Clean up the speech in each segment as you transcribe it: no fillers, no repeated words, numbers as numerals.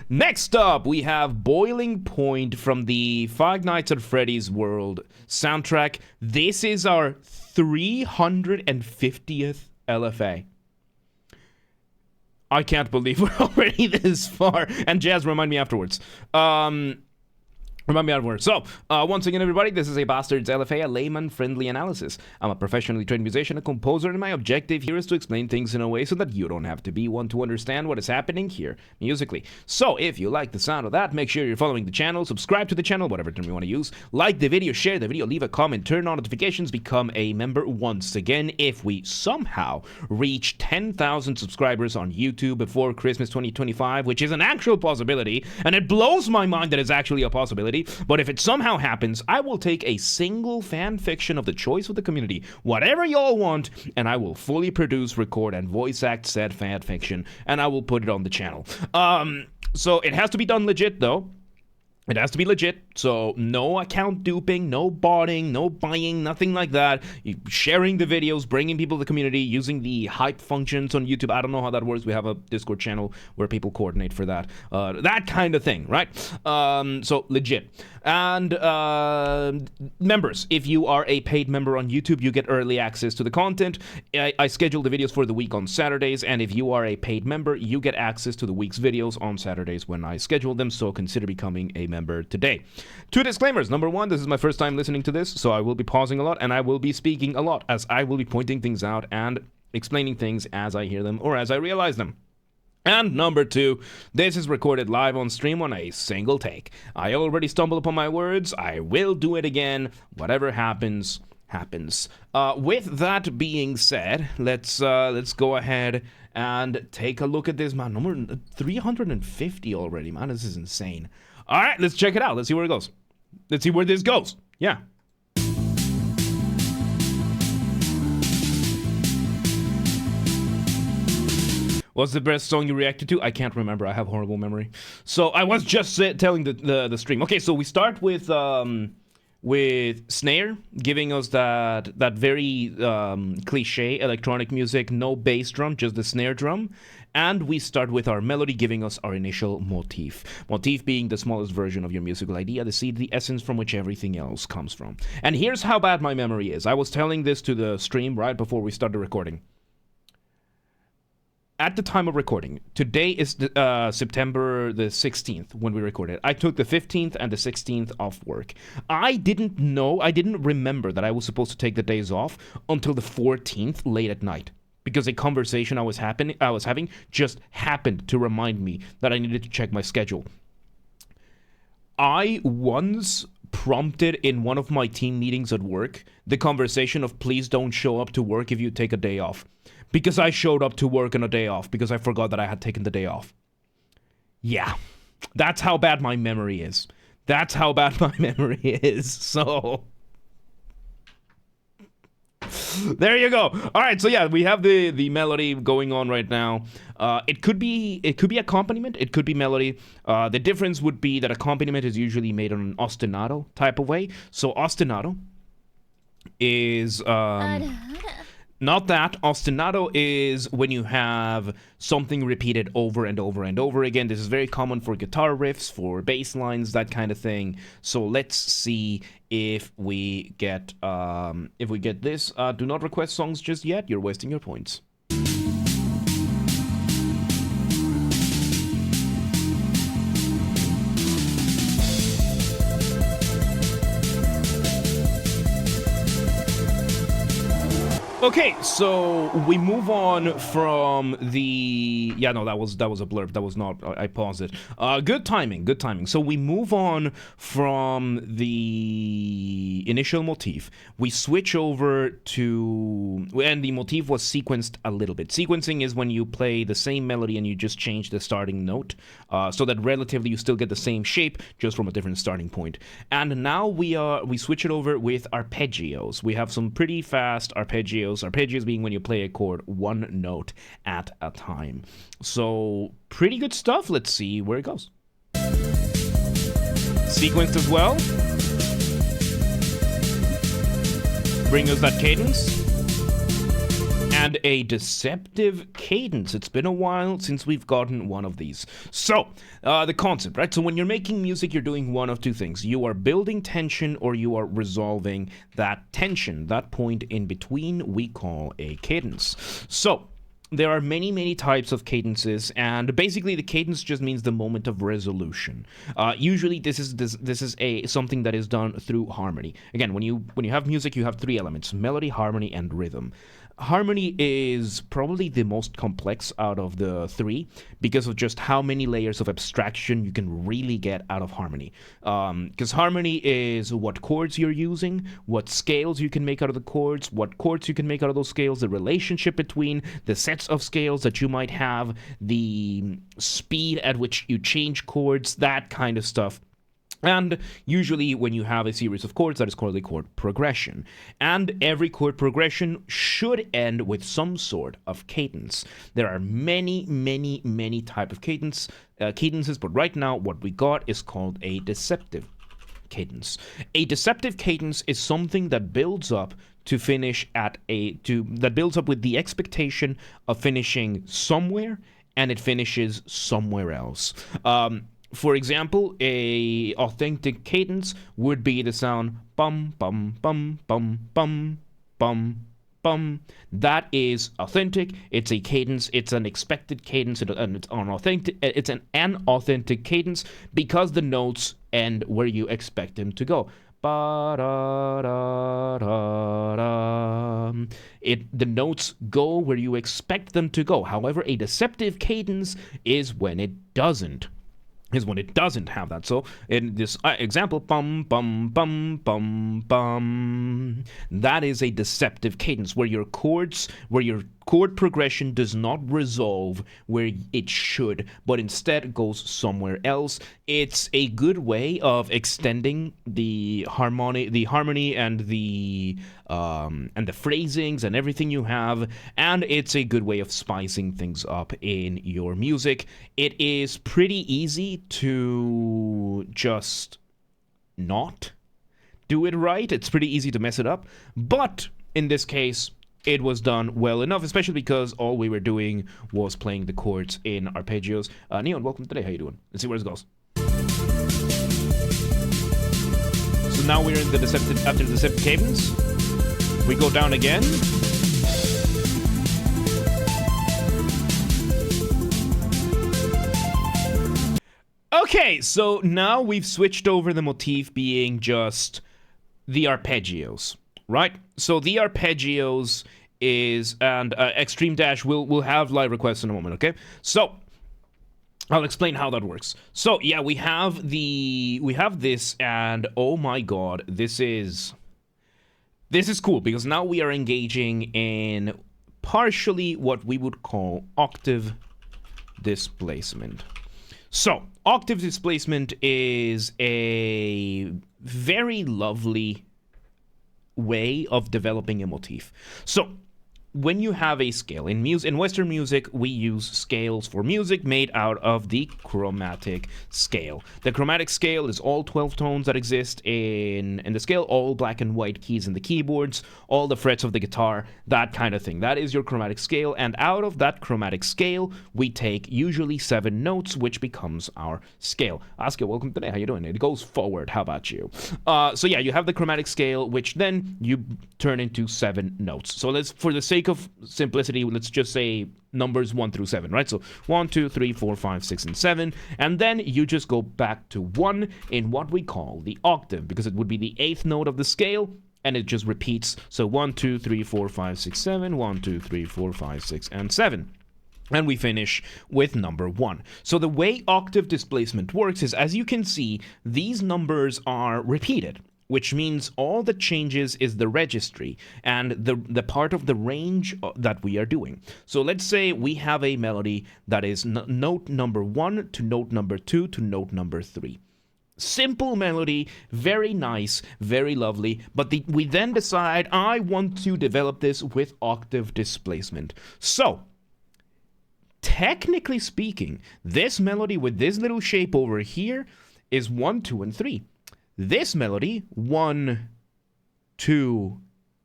Next up, we have Boiling Point from the Five Nights at Freddy's World soundtrack. This is our 350th LFA. I can't believe we're already this far. And Jazz, remind me afterwards. So, once again, everybody, this is a Basterd's LFA, a layman-friendly analysis. I'm a professionally trained musician, a composer, and my objective here is to explain things in a way so that you don't have to be one to understand what is happening here musically. So, if you like the sound of that, make sure you're following the channel, subscribe to the channel, whatever term you want to use, like the video, share the video, leave a comment, turn on notifications, become a member. Once again, if we somehow reach 10,000 subscribers on YouTube before Christmas 2025, which is an actual possibility, and it blows my mind that it's actually a possibility, but if it somehow happens, I will take a single fan fiction of the choice of the community, whatever y'all want, and I will fully produce, record, and voice act said fan fiction, and I will put it on the channel. So it has to be done legit, though. It has to be legit, so no account duping, no botting, no buying, nothing like that. Sharing the videos, bringing people to the community, using the hype functions on YouTube. I don't know how that works. We have a Discord channel where people coordinate for that. That kind of thing, right? So legit. And members, if you are a paid member on YouTube, you get early access to the content. I schedule the videos for the week on Saturdays, and if you are a paid member, you get access to the week's videos on Saturdays when I schedule them, so consider becoming a member today. Two disclaimers. Number one, this is my first time listening to this, so I will be pausing a lot, and I will be speaking a lot, as I will be pointing things out and explaining things as I hear them or as I realize them. And number two, this is recorded live on stream on a single take. I already stumbled upon my words. I will do it again. Whatever happens, happens. With that being said, let's go ahead and take a look at this, man. Number 350 already, man. This is insane. All right, let's check it out. Let's see where it goes. Let's see where this goes. Yeah. What's the best song you reacted to? I can't remember. I have horrible memory. So I was just telling the stream. Okay, so we start with snare giving us that very cliche electronic music, no bass drum, just the snare drum. And we start with our melody giving us our initial motif. Motif being the smallest version of your musical idea, the seed, the essence from which everything else comes from. And here's how bad my memory is. I was telling this to the stream right before we started recording. At the time of recording, today is September the 16th when we recorded. I took the 15th and the 16th off work. I didn't remember that I was supposed to take the days off until the 14th late at night. Because a conversation I was having just happened to remind me that I needed to check my schedule. I once prompted in one of my team meetings at work the conversation of please don't show up to work if you take a day off. Because I showed up to work on a day off because I forgot that I had taken the day off. Yeah, that's how bad my memory is. That's how bad my memory is. So there you go. All right, so yeah, we have the melody going on right now. It could be accompaniment. It could be melody. The difference would be that accompaniment is usually made on an ostinato type of way. So ostinato is not that. Ostinato is when you have something repeated over and over and over again. This is very common for guitar riffs, for bass lines, that kind of thing. So let's see if we get this. Do not request songs just yet. You're wasting your points. Okay, so we move on from the... Yeah, no, that was a blurb. That was not... I paused it. Good timing, good timing. So we move on from the initial motif. We switch over to... And the motif was sequenced a little bit. Sequencing is when you play the same melody and you just change the starting note, so that relatively you still get the same shape, just from a different starting point. And now we switch it over with arpeggios. We have some pretty fast arpeggios. Arpeggios being when you play a chord one note at a time. So pretty good stuff. Let's see where it goes. Sequenced as well. Bring us that cadence. and a deceptive cadence. It's been a while since we've gotten one of these. So, the concept, right? So when you're making music, you're doing one of two things. You are building tension or you are resolving that tension. That point in between we call a cadence. So, there are many types of cadences, and basically the cadence just means the moment of resolution. Usually this is something that is done through harmony. Again, when you have music, you have three elements: melody, harmony, and rhythm. Harmony is probably the most complex out of the three because of just how many layers of abstraction you can really get out of harmony. Because harmony is what chords you're using, what scales you can make out of the chords, what chords you can make out of those scales, the relationship between the sets of scales that you might have, the speed at which you change chords, that kind of stuff. And usually when you have a series of chords, that is called a chord progression. And every chord progression should end with some sort of cadence. There are many type of cadences, but right now what we got is called a deceptive cadence. A deceptive cadence is something that builds up to finish that builds up with the expectation of finishing somewhere, and it finishes somewhere else. For example, a authentic cadence would be the sound bum bum bum bum bum bum bum. That is authentic. It's a cadence. It's an expected cadence, and it's unauthentic. It's an authentic cadence because the notes end where you expect them to go. The notes go where you expect them to go. However, a deceptive cadence is when it doesn't have that. So in this example, bum bum bum bum bum, that is a deceptive cadence where your chord progression does not resolve where it should, but instead goes somewhere else. It's a good way of extending the harmony and the phrasings and everything you have, and it's a good way of spicing things up in your music. It is pretty easy to just not do it right. It's pretty easy to mess it up, but in this case, it was done well enough, especially because all we were doing was playing the chords in arpeggios. Neon, welcome today. How you doing? Let's see where this goes. So now we're in the deceptive cadence. We go down again. Okay, so now we've switched over the motif being just the arpeggios, right? So the arpeggios is, and Extreme Dash will have live requests in a moment, okay? So I'll explain how that works. So yeah, we have this, and oh my god, this is cool because now we are engaging in partially what we would call octave displacement. So, octave displacement is a very lovely way of developing a motif. So, when you have a scale in Western music, we use scales for music made out of the chromatic scale. The chromatic scale is all 12 tones that exist in the scale, all black and white keys in the keyboards, all the frets of the guitar, that kind of thing. That is your chromatic scale, and out of that chromatic scale, we take usually 7 notes, which becomes our scale. Aska, welcome today. How you doing? It goes forward. How about you? So yeah, you have the chromatic scale, which then you turn into 7 notes. So let's, for the sake of simplicity, let's just say numbers 1 through 7, right? So 1, 2, 3, 4, 5, 6, and 7, and then you just go back to 1 in what we call the octave, because it would be the 8th note of the scale, and it just repeats. So 1, 2, 3, 4, 5, 6, 7, 1, 2, 3, 4, 5, 6, and 7. And we finish with number 1. So the way octave displacement works is, as you can see, these numbers are repeated, which means all that changes is the registry and the part of the range that we are doing. So let's say we have a melody that is note number 1 to note number 2 to note number 3. Simple melody, very nice, very lovely, but we then decide, I want to develop this with octave displacement. So, technically speaking, this melody with this little shape over here is 1, 2, and 3. This melody, 1, 2,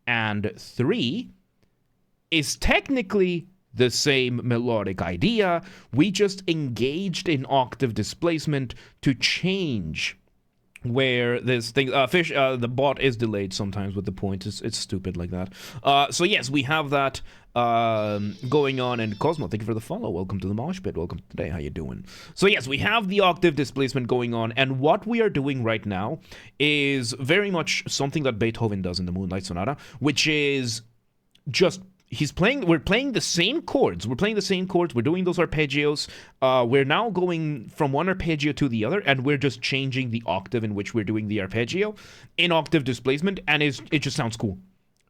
and 3, is technically the same melodic idea. We just engaged in octave displacement to change where this thing, the bot is delayed sometimes with the point. It's stupid like that. So yes, we have that going on. And Cosmo, thank you for the follow. Welcome to the mosh pit. Welcome today. How you doing? So yes, we have the octave displacement going on, and what we are doing right now is very much something that Beethoven does in the Moonlight Sonata, which is just we're playing the same chords. We're doing those arpeggios. We're now going from one arpeggio to the other, and we're just changing the octave in which we're doing the arpeggio in octave displacement, and it just sounds cool.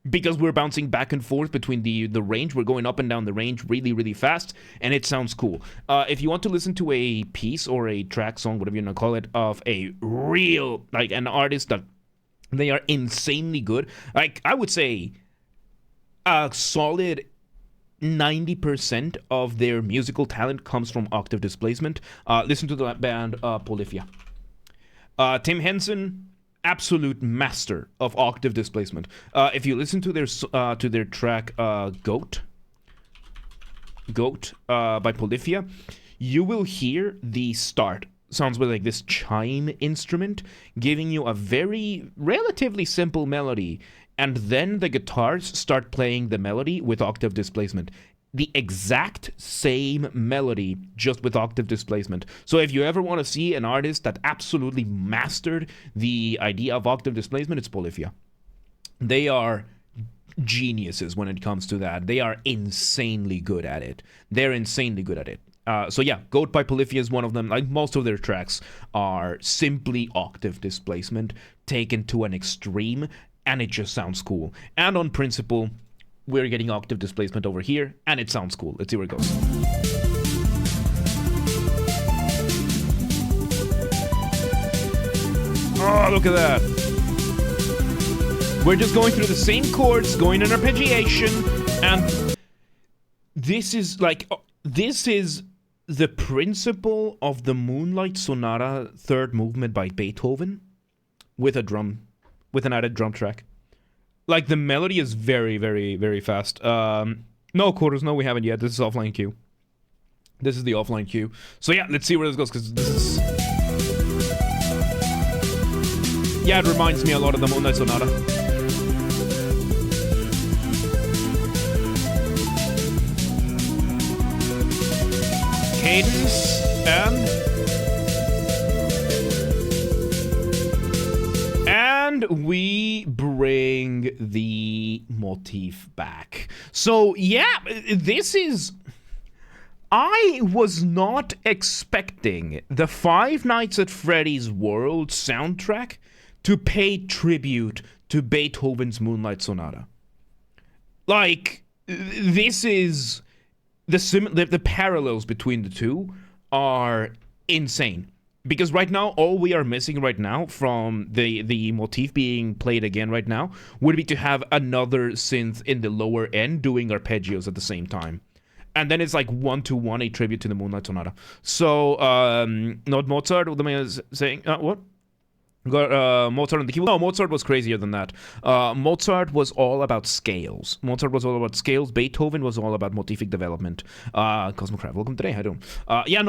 Because we're bouncing back and forth between the range. We're going up and down the range really, really fast, and it sounds cool. If you want to listen to a piece or a track song, whatever you want to call it, of a real, like, an artist that they are insanely good, like, I would say a solid 90% of their musical talent comes from octave displacement. Listen to the band Polyphia. Tim Henson, absolute master of octave displacement. If you listen to their track Goat by Polyphia, you will hear the start. Sounds like this chime instrument giving you a very relatively simple melody, and then the guitars start playing the melody with octave displacement. The exact same melody, just with octave displacement. So if you ever want to see an artist that absolutely mastered the idea of octave displacement, it's Polyphia. They are geniuses when it comes to that. They are insanely good at it. So yeah, Goat by Polyphia is one of them. Like, most of their tracks are simply octave displacement taken to an extreme, and it just sounds cool. And on principle, we're getting octave displacement over here, and it sounds cool. Let's see where it goes. Oh, look at that. We're just going through the same chords, going in arpeggiation, and this is the principle of the Moonlight Sonata third movement by Beethoven with an added drum track. Like, the melody is very, very, very fast. No quarters, no, we haven't yet. This is offline cue. This is the offline cue. So yeah, let's see where this goes, because this is... Yeah, it reminds me a lot of the Moonlight Sonata. Cadence, and we bring the motif back. So yeah, I was not expecting the Five Nights at Freddy's World soundtrack to pay tribute to Beethoven's Moonlight Sonata. Like, this is the parallels between the two are insane. Because right now, all we are missing right now from the motif being played again right now would be to have another synth in the lower end doing arpeggios at the same time. And then it's like 1-to-1 a tribute to the Moonlight Sonata. So, not Mozart, what am I saying? What? Got Mozart on the keyboard. No, Mozart was crazier than that. Mozart was all about scales. Beethoven was all about motific development. Cosmocraft, welcome today. How you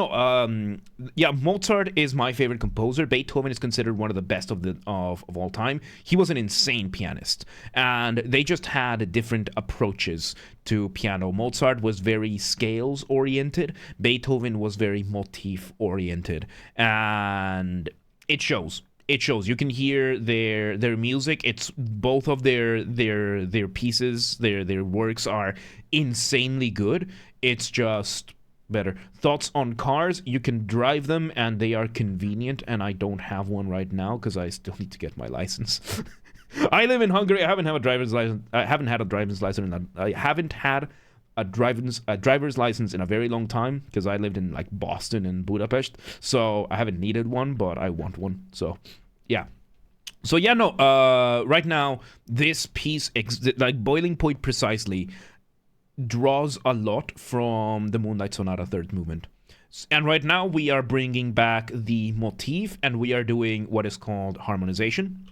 doing? Mozart is my favorite composer. Beethoven is considered one of the best of all time. He was an insane pianist, and they just had different approaches to piano. Mozart was very scales oriented. Beethoven was very motif oriented, and it shows. You can hear their music. It's both of their pieces, their works are insanely good. It's just better. Thoughts on cars? You can drive them, and they are convenient. And I don't have one right now because I still need to get my license. I live in Hungary. I haven't had a driver's license. I haven't had a driver's license in a very long time, because I lived in like Boston and Budapest, so I haven't needed one, but I want one. So yeah. Right now this piece, like Boiling Point precisely, draws a lot from the Moonlight Sonata third movement. And right now we are bringing back the motif, and we are doing what is called harmonization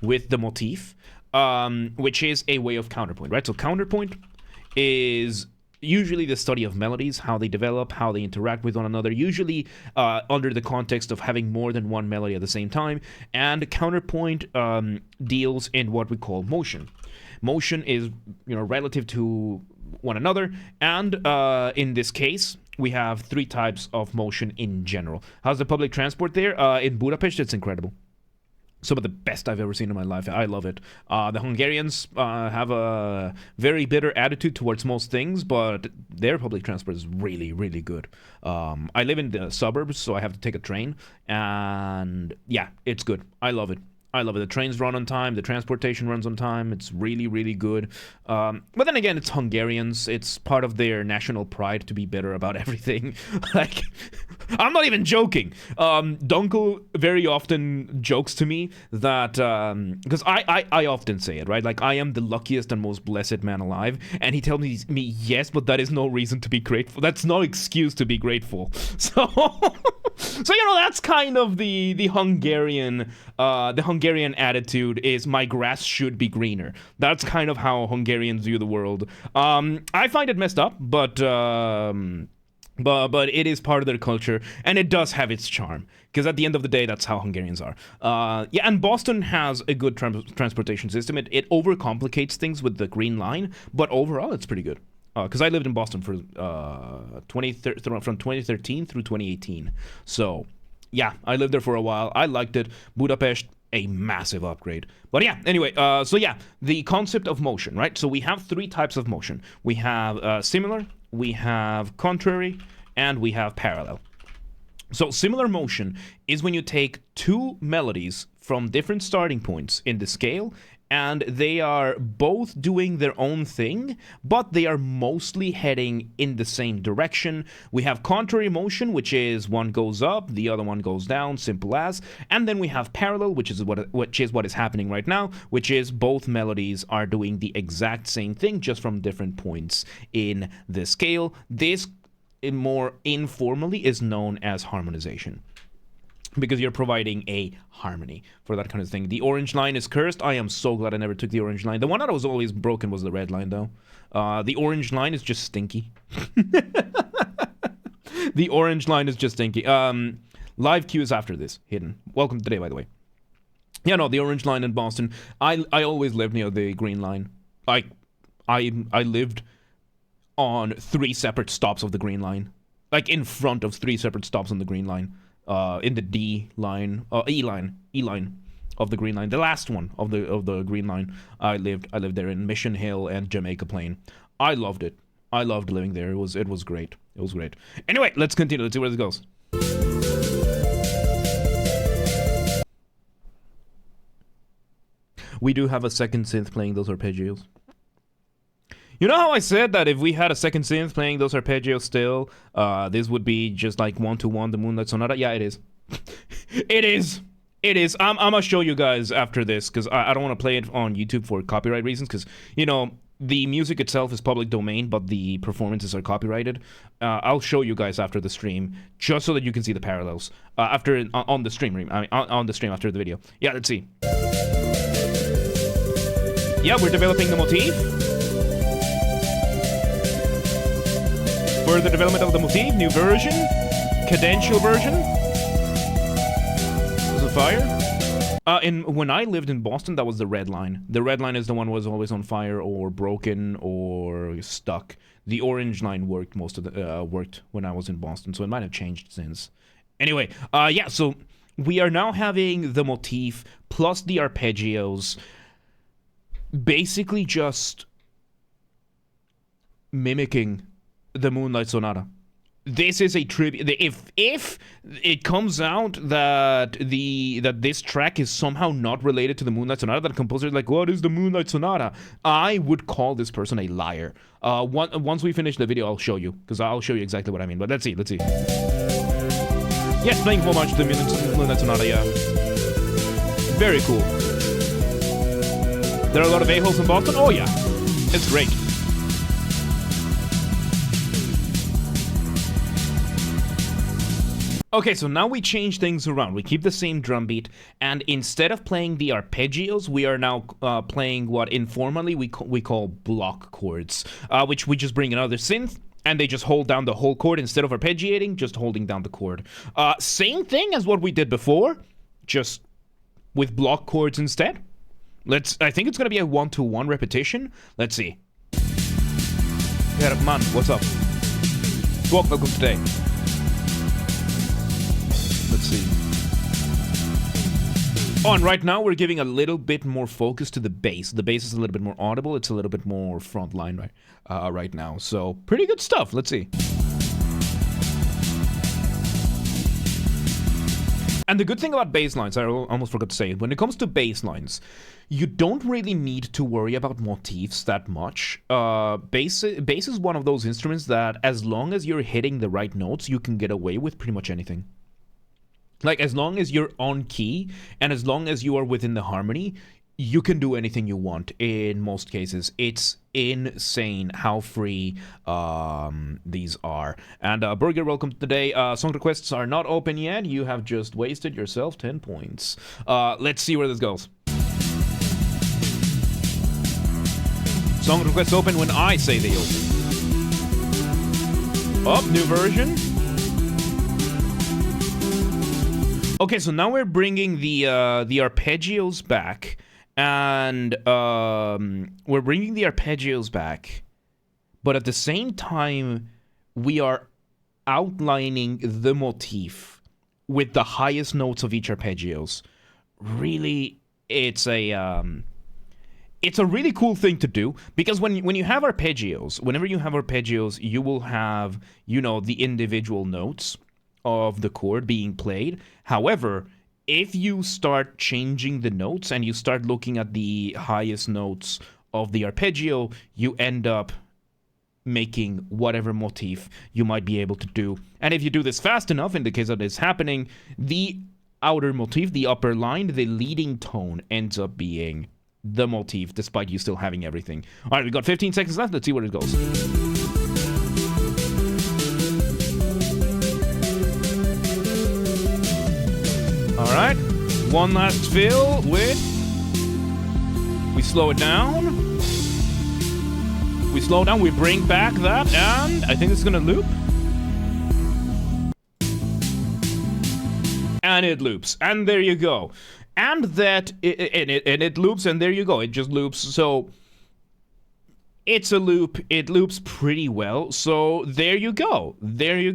with the motif, which is a way of counterpoint, right? So counterpoint is usually the study of melodies, how they develop, how they interact with one another, usually under the context of having more than one melody at the same time. And Counterpoint deals in what we call motion. Motion is, relative to one another, and in this case, we have 3 types of motion in general. How's the public transport there? In Budapest, it's incredible. Some of the best I've ever seen in my life. I love it. The Hungarians have a very bitter attitude towards most things, but their public transport is really, really good. I live in the suburbs, so I have to take a train, and yeah, it's good. I love it. I love it. The trains run on time. The transportation runs on time. It's really, really good. But then again, it's Hungarians. It's part of their national pride to be better about everything. Like, I'm not even joking. Dunkel very often jokes to me that, because I often say it, right? Like, I am the luckiest and most blessed man alive. And he tells me, yes, but that is no reason to be grateful. That's no excuse to be grateful. So, that's kind of the Hungarian attitude is my grass should be greener. That's kind of how Hungarians view the world. I find it messed up, but it is part of their culture, and it does have its charm. Because at the end of the day, that's how Hungarians are. And Boston has a good transportation system. It overcomplicates things with the Green Line, but overall, it's pretty good. Because I lived in Boston for from 2013 through 2018. So, yeah, I lived there for a while. I liked it. Budapest, a massive upgrade. But yeah, anyway, the concept of motion, right? So we have 3 types of motion. We have similar, we have contrary, and we have parallel. So similar motion is when you take 2 melodies from different starting points in the scale, and they are both doing their own thing, but they are mostly heading in the same direction. We have contrary motion, which is one goes up, the other one goes down, simple as. And then we have parallel, which is what is happening right now, which is both melodies are doing the exact same thing, just from different points in the scale. This, more informally, is known as harmonization, because you're providing a harmony for that kind of thing. The orange line is cursed. I am so glad I never took the orange line. The one that was always broken was the red line, though. The orange line is just stinky. The orange line is just stinky. Live queues after this, hidden. Welcome today, by the way. Yeah, no, the orange line in Boston. I always lived near the green line. I lived on 3 separate stops of the green line. Like, in front of 3 separate stops on the green line. In the E line of the green line, the last one of the green line. I lived there in Mission Hill and Jamaica Plain. I loved it. I loved living there. It was great. It was great. Anyway, let's continue. Let's see where this goes. We do have a second synth playing those arpeggios. You know how I said that if we had a second synth playing those arpeggios still, this would be just like 1-to-1 the Moonlight Sonata? Yeah, it is. It is. It is. I'm gonna show you guys after this, because I don't want to play it on YouTube for copyright reasons, because, the music itself is public domain, but the performances are copyrighted. I'll show you guys after the stream, just so that you can see the parallels. On the stream after the video. Yeah, let's see. Yeah, we're developing the motif. Further development of the motif, new version, cadential version. Was it fire? When I lived in Boston, that was the red line. The red line is the one that was always on fire or broken or stuck. The orange line worked worked when I was in Boston, so it might have changed since. Anyway, so we are now having the motif plus the arpeggios, basically just mimicking the Moonlight Sonata. This is a tribute. If it comes out that this track is somehow not related to the Moonlight Sonata, that composer is like, what is the Moonlight Sonata? I would call this person a liar. Once we finish the video, I'll show you, because I'll show you exactly what I mean. But let's see. Yes, playing homage to the Moonlight Sonata. Yeah, very cool. There are a lot of a-holes in Boston. Oh yeah, it's great. Okay, so now we change things around. We keep the same drum beat, and instead of playing the arpeggios, we are now playing what informally we call block chords, which we just bring another synth, and they just hold down the whole chord instead of arpeggiating, just holding down the chord. Same thing as what we did before, just with block chords instead. I think it's gonna be a 1-to-1 repetition. Let's see. Yeah, man, what's up? Welcome today. Let's see. Oh, and right now we're giving a little bit more focus to the bass. The bass is a little bit more audible. It's a little bit more front line right now. So pretty good stuff. Let's see. And the good thing about bass lines, I almost forgot to say it, when it comes to bass lines, you don't really need to worry about motifs that much. Bass is one of those instruments that as long as you're hitting the right notes, you can get away with pretty much anything. Like, as long as you're on key, and as long as you are within the harmony, you can do anything you want in most cases. It's insane how free these are. And Burger, welcome today. Song requests are not open yet. You have just wasted yourself 10 points. Let's see where this goes. Song requests open when I say they open. Oh, new version. Okay, so now we're bringing the arpeggios back, and we're bringing the arpeggios back, but at the same time, we are outlining the motif with the highest notes of each arpeggios. Really, it's a really cool thing to do, because when you have arpeggios, whenever you have arpeggios, you will have, you know, the individual notes of the chord being played. However, if you start changing the notes and you start looking at the highest notes of the arpeggio, you end up making whatever motif you might be able to do. And if you do this fast enough, in the case of this happening, the outer motif, the upper line, the leading tone ends up being the motif, despite you still having everything. All right, we got 15 seconds left. Let's see where it goes. All right, one last fill with, we slow it down, we bring back that, and I think it's gonna loop. And it loops, and there you go. And that, it loops, and there you go, it just loops. So it's a loop, it loops pretty well, so there you go. Very,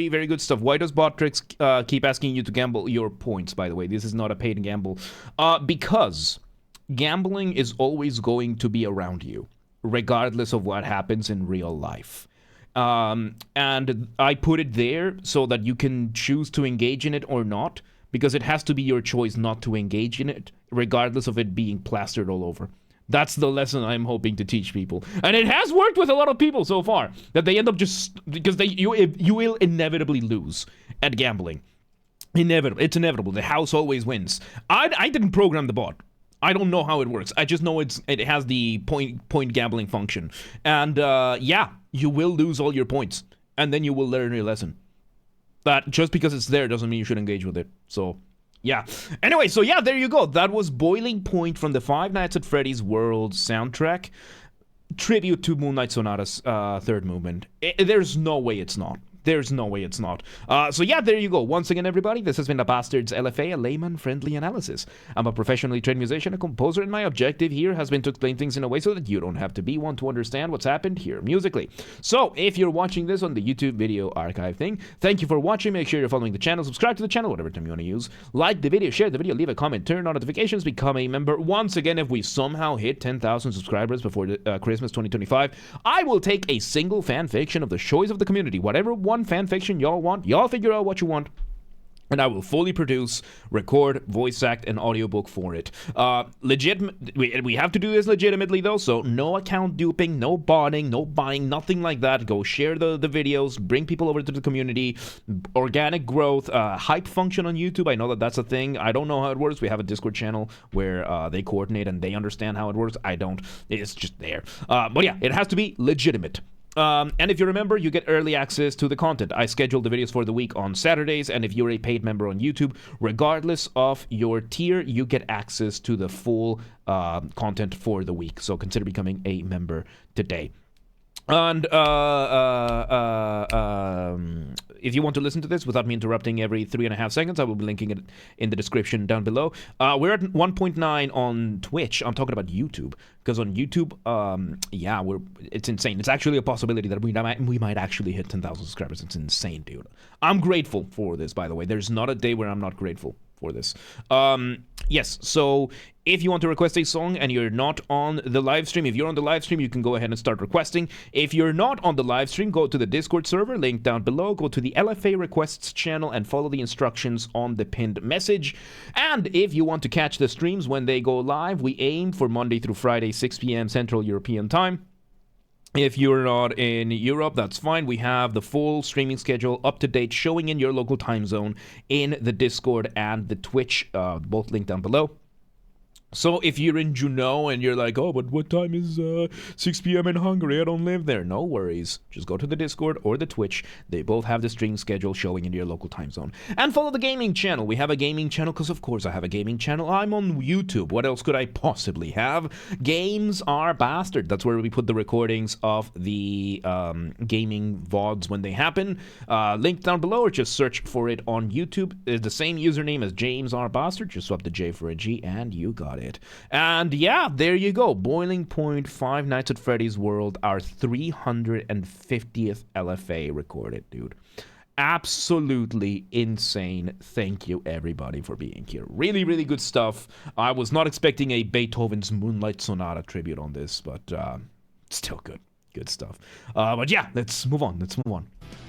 very good stuff. Why does Botrix keep asking you to gamble your points, by the way? This is not a paid gamble. Because gambling is always going to be around you, regardless of what happens in real life. And I put it there so that you can choose to engage in it or not, because it has to be your choice not to engage in it, regardless of it being plastered all over. That's the lesson I'm hoping to teach people. And it has worked with a lot of people so far, that they end up just, because you will inevitably lose at gambling. It's inevitable. The house always wins. I didn't program the bot. I don't know how it works. I just know it has the point gambling function. And yeah, you will lose all your points. And then you will learn your lesson. That just because it's there doesn't mean you should engage with it. So yeah. Anyway, so yeah, there you go. That was Boiling Point from the Five Nights at Freddy's World soundtrack. Tribute to Moonlight Sonata's third movement. There's no way it's not. There's no way it's not. So yeah, there you go. Once again, everybody, this has been the Basterd's LFA, a layman-friendly analysis. I'm a professionally trained musician, a composer, and my objective here has been to explain things in a way so that you don't have to be one to understand what's happened here musically. So if you're watching this on the YouTube video archive thing, thank you for watching. Make sure you're following the channel, subscribe to the channel, whatever term you want to use. Like the video, share the video, leave a comment, turn on notifications, become a member. Once again, if we somehow hit 10,000 subscribers before Christmas 2025, I will take a single fan fiction of the choice of the community. Whatever one fan fiction y'all want, y'all figure out what you want, and I will fully produce, record, voice act, and audiobook for it. We have to do this legitimately though, so no account duping, no botting, no buying, nothing like that. Go share the videos, bring people over to the community, organic growth, hype function on YouTube. I know that's a thing. I don't know how it works. We have a Discord channel where they coordinate and they understand how it works. I don't. It's just there. But yeah, it has to be legitimate. And if you remember, you get early access to the content. I schedule the videos for the week on Saturdays, and if you're a paid member on YouTube, regardless of your tier, you get access to the full content for the week. So consider becoming a member today. And if you want to listen to this without me interrupting every 3.5 seconds, I will be linking it in the description down below. We're at 1.9 on Twitch. I'm talking about YouTube, because on YouTube, yeah, it's insane. It's actually a possibility that we might actually hit 10,000 subscribers. It's insane, dude. I'm grateful for this, by the way. There's not a day where I'm not grateful for this. Yes, so if you want to request a song and you're not on the live stream, if you're on the live stream, you can go ahead and start requesting. If you're not on the live stream, go to the Discord server, link down below, go to the LFA requests channel and follow the instructions on the pinned message. And if you want to catch the streams when they go live, we aim for Monday through Friday, 6 p.m. Central European Time. If you're not in Europe, that's fine. We have the full streaming schedule up to date, showing in your local time zone in the Discord and the Twitch, both linked down below. So if you're in Juneau and you're like, oh, but what time is 6 p.m. in Hungary? I don't live there. No worries. Just go to the Discord or the Twitch. They both have the stream schedule showing in your local time zone. And follow the gaming channel. We have a gaming channel because, of course, I have a gaming channel. I'm on YouTube. What else could I possibly have? Games are Basterd. That's where we put the recordings of the gaming VODs when they happen. Link down below, or just search for it on YouTube. It's the same username as James R. Basterd. Just swap the J for a G and you got it. And yeah, there you go. Boiling Point, Five Nights at Freddy's World, our 350th LFA recorded, dude. Absolutely insane. Thank you, everybody, for being here. Really, really good stuff. I was not expecting a Beethoven's Moonlight Sonata tribute on this, but still good. Good stuff. But yeah, let's move on.